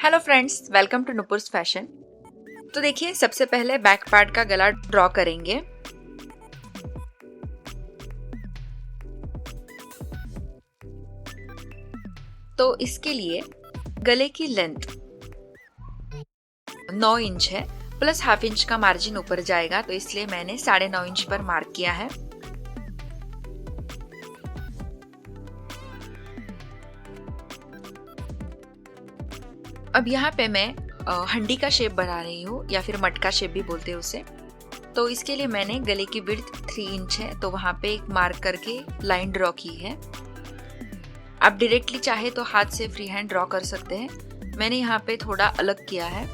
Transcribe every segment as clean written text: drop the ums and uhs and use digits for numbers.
Hello friends, welcome to Nupur's fashion. तो देखिए, सबसे पहले बैक पार्ट का गला ड्रॉ करेंगे। तो इसके लिए गले की लेंथ 9 इंच है, प्लस हाफ इंच का मार्जिन ऊपर जाएगा, तो इसलिए मैंने 9.5 इंच पर मार्क किया है। अब यहाँ पे मैं हंडी का शेप बना रही हूँ, या फिर मटका शेप भी बोलते हैं उसे। तो इसके लिए मैंने गले की विड्थ 3 इंच है, तो वहां पे एक मार्क करके लाइन ड्रॉ की है। आप डायरेक्टली चाहे तो हाथ से फ्री हैंड ड्रॉ कर सकते हैं, मैंने यहाँ पे थोड़ा अलग किया है।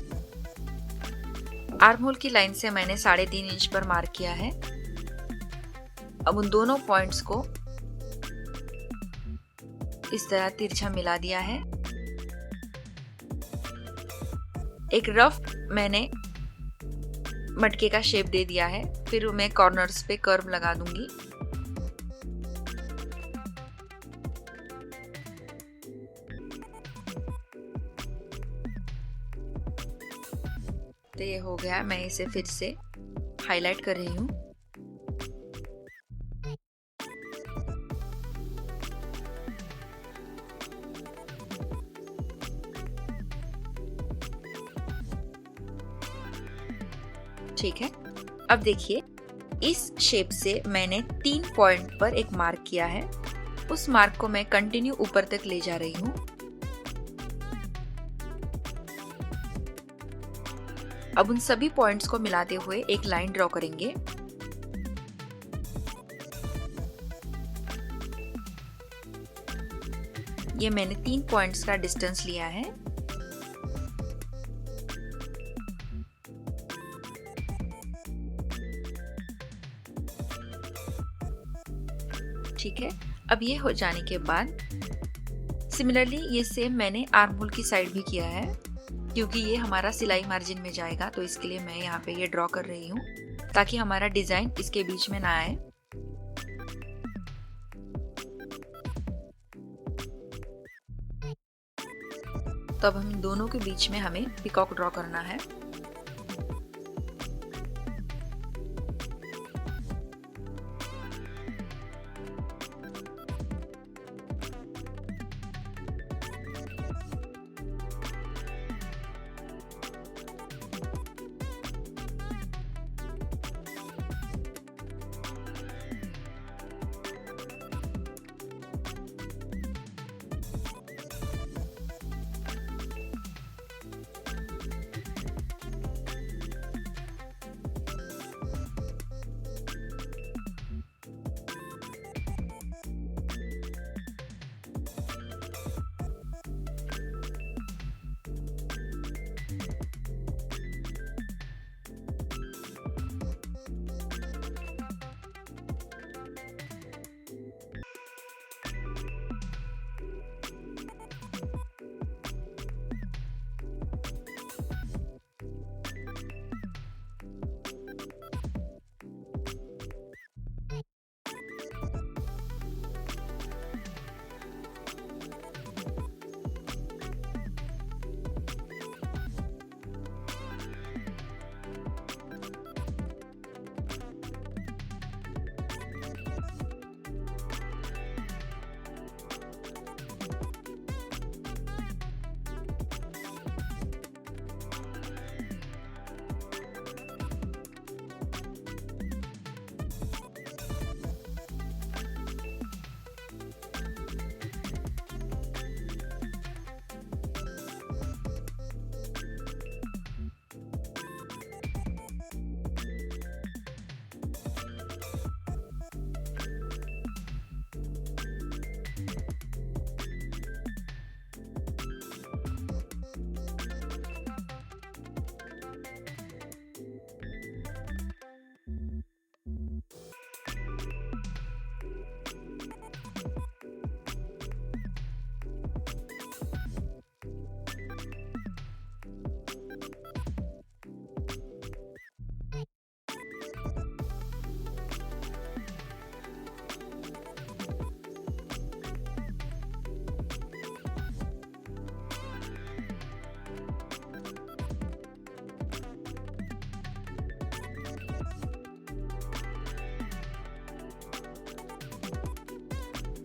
आर्म होल की लाइन से मैंने 3.5 इंच पर मार्क किया है। अब उन दोनों पॉइंट्स को इस तरह तिरछा मिला दिया है। एक रफ मैंने मटके का शेप दे दिया है, फिर मैं कॉर्नर्स पे कर्व लगा दूंगी। तो ये हो गया, मैं इसे फिर से हाईलाइट कर रही हूँ। ठीक है, अब देखिए, इस शेप से मैंने 3 पॉइंट पर एक मार्क किया है। उस मार्क को मैं कंटिन्यू ऊपर तक ले जा रही हूँ। अब उन सभी पॉइंट्स को मिलाते हुए एक लाइन ड्रॉ करेंगे। ये मैंने 3 पॉइंट्स का डिस्टेंस लिया है। ठीक है, अब ये हो जाने के बाद सिमिलरली ये सेम मैंने आर्म होल की साइड भी किया है, क्योंकि ये हमारा सिलाई मार्जिन में जाएगा, तो इसके लिए मैं यहाँ पे ये ड्रॉ कर रही हूँ ताकि हमारा डिजाइन इसके बीच में ना आए। तो अब हम इन दोनों के बीच में हमें पिकॉक ड्रॉ करना है।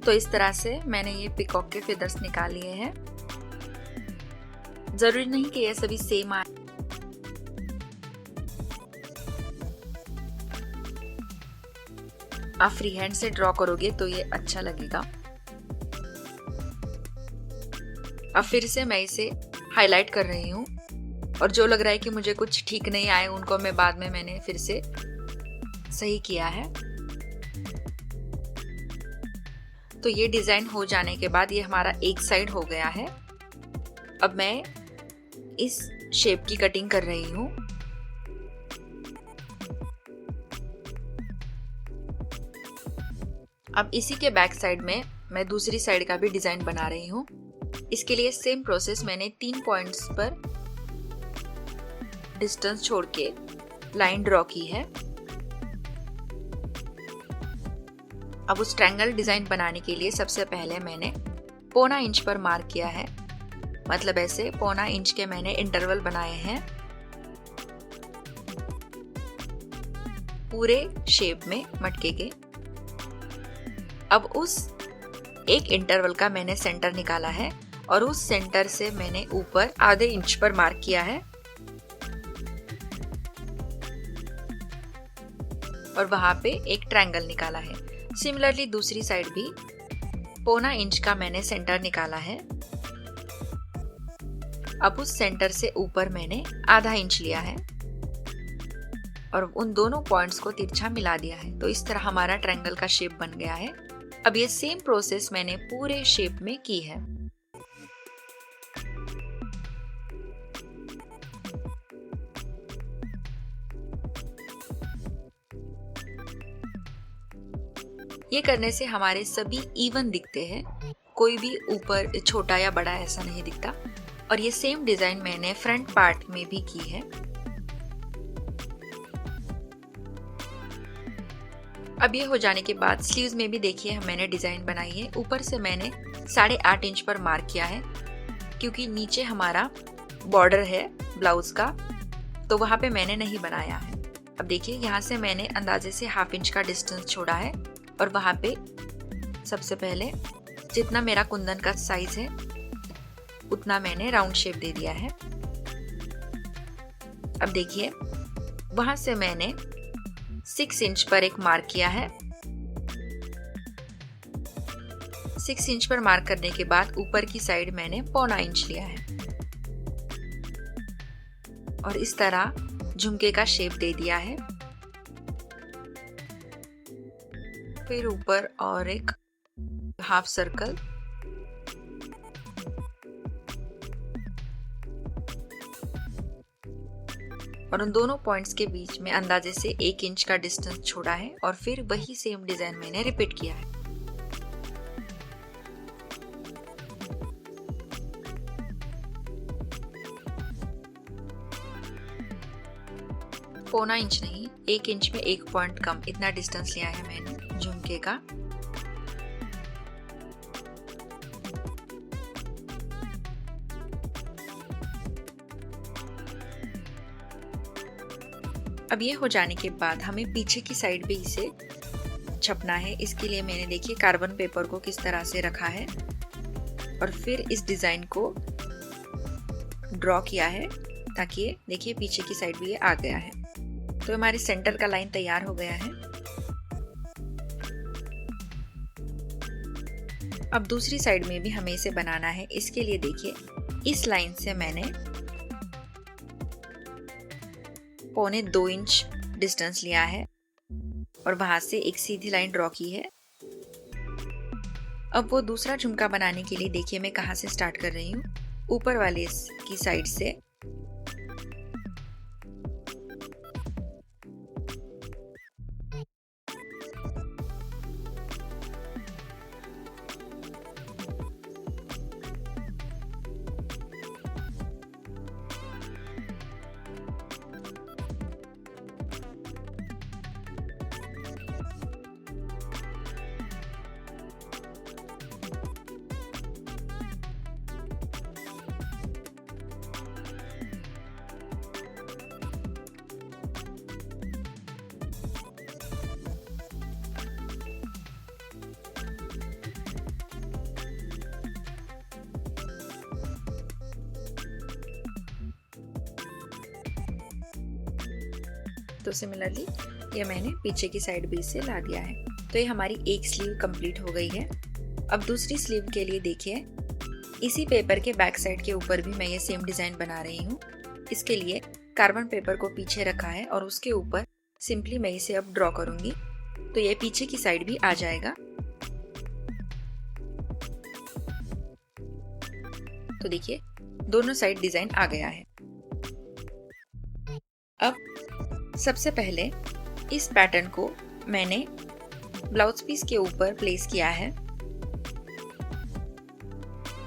तो इस तरह से मैंने ये पीकॉक के फेदर्स निकाल लिए हैं। जरूरी नहीं कि ये सभी सेम आए। आप फ्री हैंड से ड्रॉ करोगे तो ये अच्छा लगेगा। अब फिर से मैं इसे हाईलाइट कर रही हूँ, और जो लग रहा है कि मुझे कुछ ठीक नहीं आए उनको मैं बाद में मैंने फिर से सही किया है। तो ये डिजाइन हो जाने के बाद ये हमारा एक साइड हो गया है। अब मैं इस शेप की कटिंग कर रही हूँ। अब इसी के बैक साइड में मैं दूसरी साइड का भी डिजाइन बना रही हूँ। इसके लिए सेम प्रोसेस मैंने 3 पॉइंट्स पर डिस्टेंस छोड़ के लाइन ड्रॉ की है। अब उस ट्रायंगल डिजाइन बनाने के लिए सबसे पहले मैंने 1.25 इंच पर मार्क किया है, मतलब ऐसे 1.25 इंच के मैंने इंटरवल बनाए हैं पूरे शेप में मटके के। अब उस एक इंटरवल का मैंने सेंटर निकाला है और उस सेंटर से मैंने ऊपर आधे इंच पर मार्क किया है और वहां पे एक ट्रायंगल निकाला है। सिमिलरली दूसरी साइड भी 1.25 इंच का मैंने सेंटर निकाला है। अब उस सेंटर से ऊपर मैंने आधा इंच लिया है और उन दोनों पॉइंट्स को तिरछा मिला दिया है। तो इस तरह हमारा ट्रायंगल का शेप बन गया है। अब ये सेम प्रोसेस मैंने पूरे शेप में की है। ये करने से हमारे सभी इवन दिखते हैं, कोई भी ऊपर छोटा या बड़ा ऐसा नहीं दिखता। और ये सेम डिजाइन मैंने फ्रंट पार्ट में भी की है। अब ये हो जाने के बाद स्लीव्स में भी देखिए मैंने डिजाइन बनाई है। ऊपर से मैंने 8.5 इंच पर मार्क किया है, क्योंकि नीचे हमारा बॉर्डर है ब्लाउज का, तो वहां पे मैंने नहीं बनाया है। अब देखिए यहाँ से मैंने अंदाजे से 1/2 इंच का डिस्टेंस छोड़ा है और वहां पे सबसे पहले जितना मेरा कुंदन का साइज है उतना मैंने राउंड शेप दे दिया है। अब देखिए वहां से मैंने 6 इंच पर एक मार्क किया है। 6 इंच पर मार्क करने के बाद ऊपर की साइड मैंने 1.25 इंच लिया है और इस तरह झुमके का शेप दे दिया है। फिर ऊपर और एक हाफ सर्कल, और उन दोनों पॉइंट्स के बीच में अंदाजे से 1 इंच का डिस्टेंस छोड़ा है और फिर वही सेम डिजाइन मैंने रिपीट किया है। पौना इंच नहीं, 1 इंच में 1 पॉइंट कम, इतना डिस्टेंस लिया है मैंने झुमके का। अब ये हो जाने के बाद हमें पीछे की साइड भी इसे छपना है। इसके लिए मैंने देखिए कार्बन पेपर को किस तरह से रखा है और फिर इस डिजाइन को ड्रॉ किया है, ताकि ये देखिए पीछे की साइड भी ये आ गया है। तो हमारे सेंटर का लाइन तैयार हो गया है। अब दूसरी साइड में भी हमें इसे बनाना है। इसके लिए देखिए इस लाइन से मैंने 1.25 इंच डिस्टेंस लिया है और वहां से एक सीधी लाइन ड्रॉ की है। अब वो दूसरा झुमका बनाने के लिए देखिए मैं कहां से स्टार्ट कर रही हूँ, ऊपर वाले की साइड से। तो सिमिलरली ये मैंने पीछे की साइड भी इससे ला दिया है। तो ये हमारी एक स्लीव कंप्लीट हो गई है। अब दूसरी स्लीव के लिए देखिए, इसी पेपर के बैक साइड के ऊपर भी मैं ये सेम डिज़ाइन बना रही हूँ। इसके लिए कार्बन पेपर को पीछे रखा है और उसके ऊपर सिंपली मैं इसे अब ड्रॉ करूँगी, तो ये पीछे की साइड भी आ जाएगा। तो देखिए दोनों साइड डिज़ाइन आ गया है। अब सबसे पहले इस पैटर्न को मैंने ब्लाउज पीस के ऊपर प्लेस किया है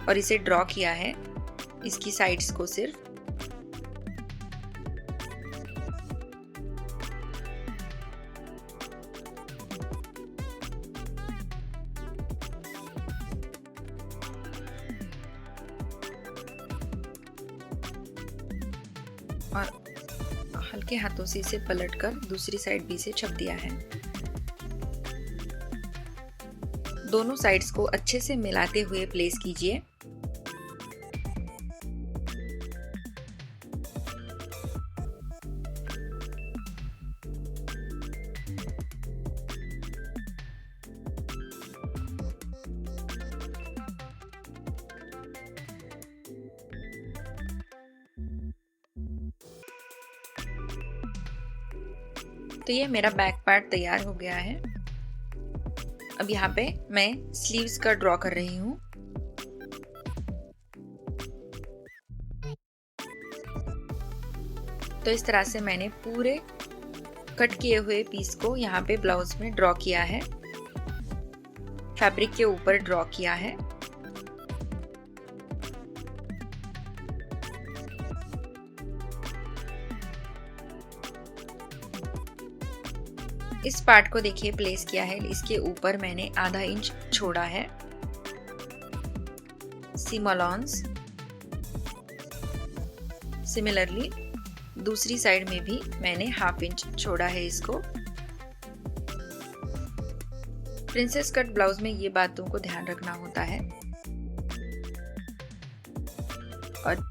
और इसे ड्रॉ किया है इसकी साइड्स को सिर्फ। और हल्के हाथों से इसे पलटकर दूसरी साइड भी से छप दिया है। दोनों साइड्स को अच्छे से मिलाते हुए प्लेस कीजिए। तो ये मेरा बैक पार्ट तैयार हो गया है। अब यहाँ पे मैं स्लीव्स का ड्रॉ कर रही हूँ। तो इस तरह से मैंने पूरे कट किए हुए पीस को यहाँ पे ब्लाउज में ड्रॉ किया है, फैब्रिक के ऊपर ड्रॉ किया है। इस पार्ट को देखिए प्लेस किया है, इसके ऊपर मैंने आधा इंच छोड़ा है सीम अलाउंस। सिमिलरली दूसरी साइड में भी मैंने हाफ इंच छोड़ा है इसको। प्रिंसेस कट ब्लाउज में ये बातों को ध्यान रखना होता है। और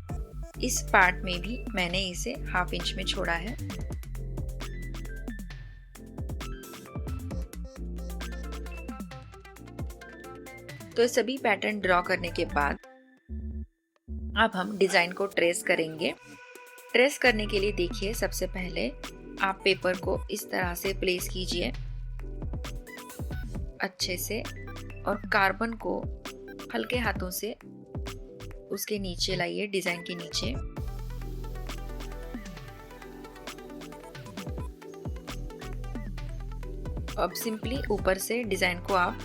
इस पार्ट में भी मैंने इसे हाफ इंच में छोड़ा है। तो सभी पैटर्न ड्रॉ करने के बाद अब हम डिजाइन को ट्रेस करेंगे। ट्रेस करने के लिए देखिए, सबसे पहले आप पेपर को इस तरह से प्लेस कीजिए अच्छे से और कार्बन को हल्के हाथों से उसके नीचे लाइए, डिजाइन के नीचे। अब सिंपली ऊपर से डिजाइन को आप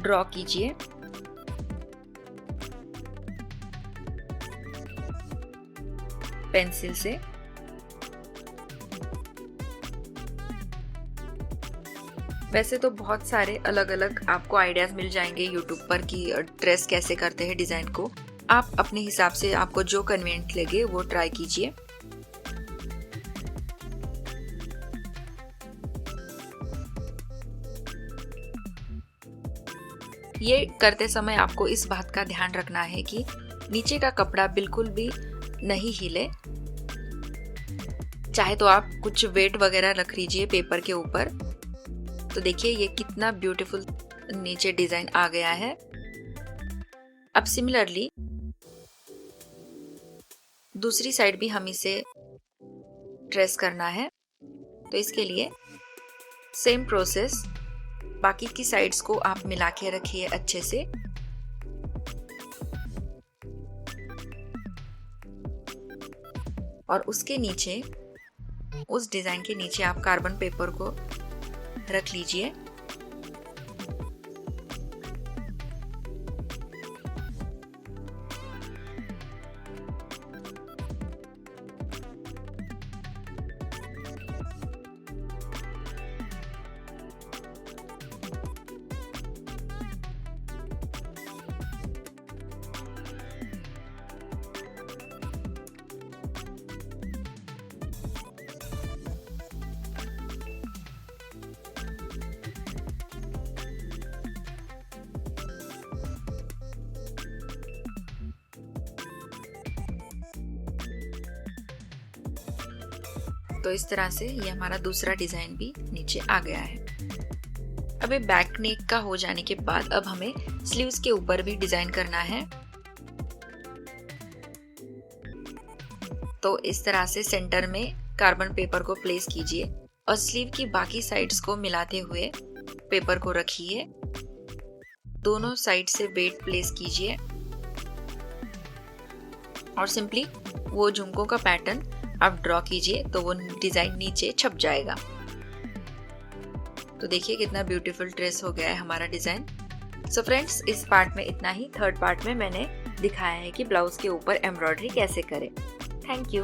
ड्रॉ कीजिए। पेंसिल से वैसे तो बहुत सारे अलग अलग आपको आइडियाज मिल जाएंगे यूट्यूब पर कि ट्रेस कैसे करते हैं डिजाइन को। आप अपने हिसाब से आपको जो कन्वीनियंट लगे वो ट्राई कीजिए। ये करते समय आपको इस बात का ध्यान रखना है कि नीचे का कपड़ा बिल्कुल भी नहीं हिले। चाहे तो आप कुछ वेट वगैरह रख लीजिए पेपर के ऊपर। तो देखिए ये कितना ब्यूटीफुल नीचे डिजाइन आ गया है। अब सिमिलरली दूसरी साइड भी हम इसे ट्रेस करना है। तो इसके लिए सेम प्रोसेस, बाकी की साइड्स को आप मिला के रखिए अच्छे से। और उसके नीचे, उस डिजाइन के नीचे आप कार्बन पेपर को रख लीजिए। तो इस तरह से ये हमारा दूसरा डिजाइन भी नीचे आ गया है। अभी बैक नेक का हो जाने के बाद अब हमें स्लीव्स के ऊपर भी डिजाइन करना है। तो इस तरह से सेंटर में कार्बन पेपर को प्लेस कीजिए और स्लीव की बाकी साइड्स को मिलाते हुए पेपर को रखिए। दोनों साइड से वेट प्लेस कीजिए और सिंपली वो झुमकों का पैटर्न आप ड्रॉ कीजिए, तो वो डिजाइन नीचे छप जाएगा। तो देखिए कितना ब्यूटीफुल ड्रेस हो गया है हमारा डिजाइन। सो फ्रेंड्स, इस पार्ट में इतना ही। थर्ड पार्ट में मैंने दिखाया है कि ब्लाउज के ऊपर एम्ब्रॉयडरी कैसे करें। Thank you.